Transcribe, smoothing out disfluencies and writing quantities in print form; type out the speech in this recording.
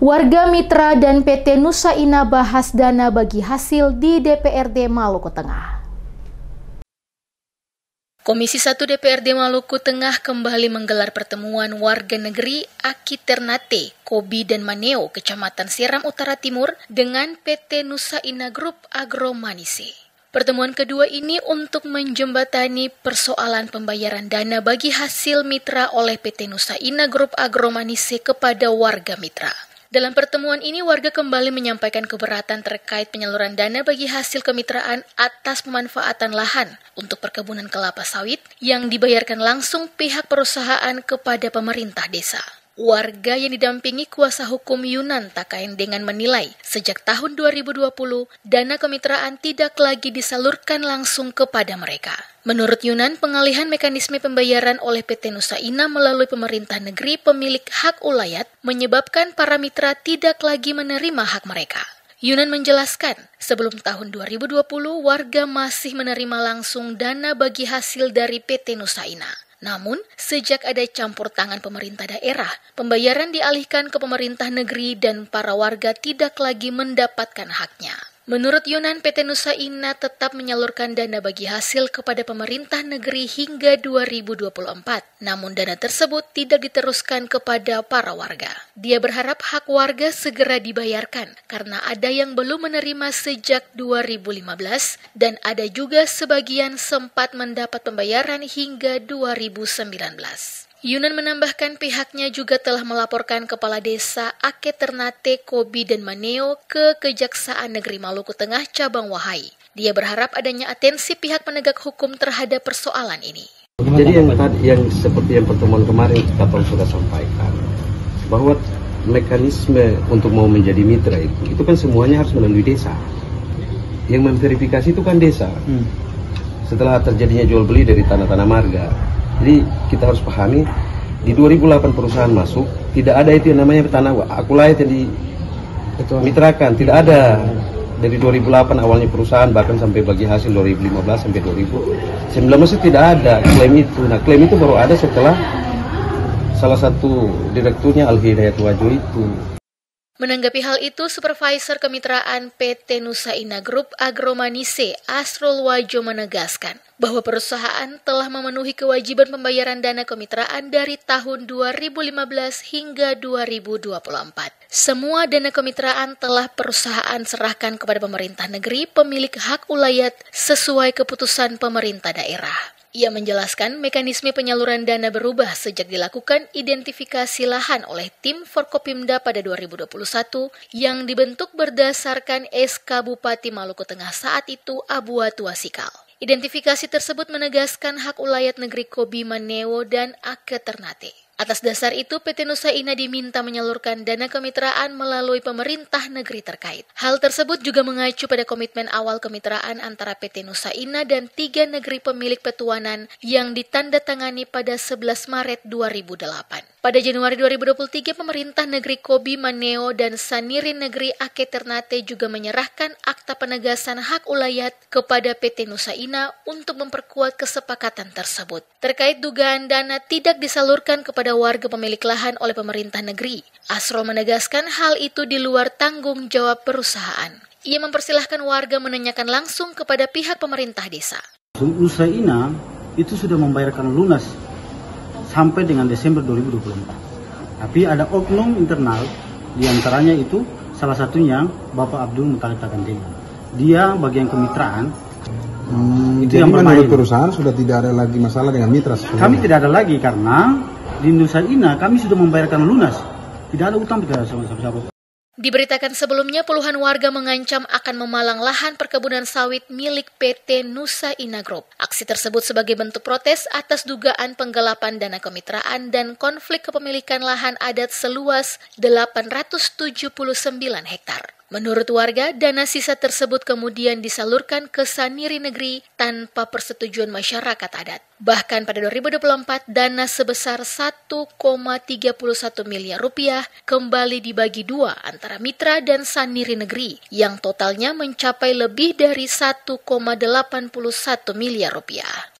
Warga Mitra dan PT Nusa Ina bahas dana bagi hasil di DPRD Maluku Tengah. Komisi 1 DPRD Maluku Tengah kembali menggelar pertemuan warga negeri Aki Ternate, Kobi dan Maneo, Kecamatan Seram Utara Timur dengan PT Nusa Ina Group Agro Manise. Pertemuan kedua ini untuk menjembatani persoalan pembayaran dana bagi hasil mitra oleh PT Nusa Ina Group Agro Manise kepada warga mitra. Dalam pertemuan ini, warga kembali menyampaikan keberatan terkait penyaluran dana bagi hasil kemitraan atas pemanfaatan lahan untuk perkebunan kelapa sawit yang dibayarkan langsung pihak perusahaan kepada pemerintah desa. Warga yang didampingi kuasa hukum Yunan Takaendengan menilai sejak tahun 2020, dana kemitraan tidak lagi disalurkan langsung kepada mereka. Menurut Yunan, pengalihan mekanisme pembayaran oleh PT Nusa Ina melalui pemerintah negeri pemilik hak ulayat menyebabkan para mitra tidak lagi menerima hak mereka. Yunan menjelaskan, sebelum tahun 2020, warga masih menerima langsung dana bagi hasil dari PT Nusa Ina. Namun, sejak ada campur tangan pemerintah daerah, pembayaran dialihkan ke pemerintah negeri dan para warga tidak lagi mendapatkan haknya. Menurut Yunan, PT Nusa Ina tetap menyalurkan dana bagi hasil kepada pemerintah negeri hingga 2024. Namun dana tersebut tidak diteruskan kepada para warga. Dia berharap hak warga segera dibayarkan karena ada yang belum menerima sejak 2015 dan ada juga sebagian sempat mendapat pembayaran hingga 2019. Yunan menambahkan pihaknya juga telah melaporkan Kepala Desa Ake Ternate, Kobi dan Maneo ke Kejaksaan Negeri Maluku Tengah Cabang Wahai. Dia berharap adanya atensi pihak penegak hukum terhadap persoalan ini. Jadi yang seperti yang pertemuan kemarin kita sudah sampaikan bahwa mekanisme untuk mau menjadi mitra itu kan semuanya harus melalui desa. Yang memverifikasi itu kan desa. Setelah terjadinya jual beli dari tanah-tanah marga. Jadi kita harus pahami di 2008 perusahaan masuk tidak ada itu yang namanya tanah akulayat yang dimitrakan, tidak ada. Dari 2008 awalnya perusahaan bahkan sampai bagi hasil 2015 sampai 2019 tidak ada klaim itu. Nah, klaim itu baru ada setelah salah satu direkturnya Al-Hidayat Wajo itu. Menanggapi hal itu, Supervisor Kemitraan PT Nusa Ina Group Agro Manise, Asrul Wajo menegaskan bahwa perusahaan telah memenuhi kewajiban pembayaran dana kemitraan dari tahun 2015 hingga 2024. Semua dana kemitraan telah perusahaan serahkan kepada pemerintah negeri pemilik hak ulayat sesuai keputusan pemerintah daerah. Ia menjelaskan mekanisme penyaluran dana berubah sejak dilakukan identifikasi lahan oleh tim Forkopimda pada 2021 yang dibentuk berdasarkan SK Bupati Maluku Tengah saat itu Abu Watu Wasikal. Identifikasi tersebut menegaskan hak ulayat negeri Kobi, Maneo, dan Ake Ternate. Atas dasar itu, PT Nusa Ina diminta menyalurkan dana kemitraan melalui pemerintah negeri terkait. Hal tersebut juga mengacu pada komitmen awal kemitraan antara PT Nusa Ina dan 3 negeri pemilik petuanan yang ditandatangani pada 11 Maret 2008. Pada Januari 2023, pemerintah negeri Kobi, Maneo, dan Sanirin negeri Ake Ternate juga menyerahkan akta penegasan hak ulayat kepada PT Nusa Ina untuk memperkuat kesepakatan tersebut. Terkait dugaan dana tidak disalurkan kepada warga pemilik lahan oleh pemerintah negeri, Asrul menegaskan hal itu di luar tanggung jawab perusahaan. Ia mempersilahkan warga menanyakan langsung kepada pihak pemerintah desa. Nusa Ina itu sudah membayarkan lunas sampai dengan Desember 2024. Tapi ada oknum internal, diantaranya itu salah satunya Bapak Abdul Muttalib Takaendengan. Dia bagian kemitraan. Itu yang menurut perusahaan sudah tidak ada lagi masalah dengan mitra. Kami tidak ada lagi karena di Nusa Ina kami sudah membayarkan lunas. Tidak ada utang tidak ada sama-sama. Diberitakan sebelumnya, puluhan warga mengancam akan memalang lahan perkebunan sawit milik PT Nusa Ina Group. Aksi tersebut sebagai bentuk protes atas dugaan penggelapan dana kemitraan dan konflik kepemilikan lahan adat seluas 879 hektar. Menurut warga, dana sisa tersebut kemudian disalurkan ke Saniri Negeri tanpa persetujuan masyarakat adat. Bahkan pada 2024, dana sebesar 1,31 miliar rupiah kembali dibagi dua antara mitra dan Saniri Negeri, yang totalnya mencapai lebih dari 1,81 miliar rupiah.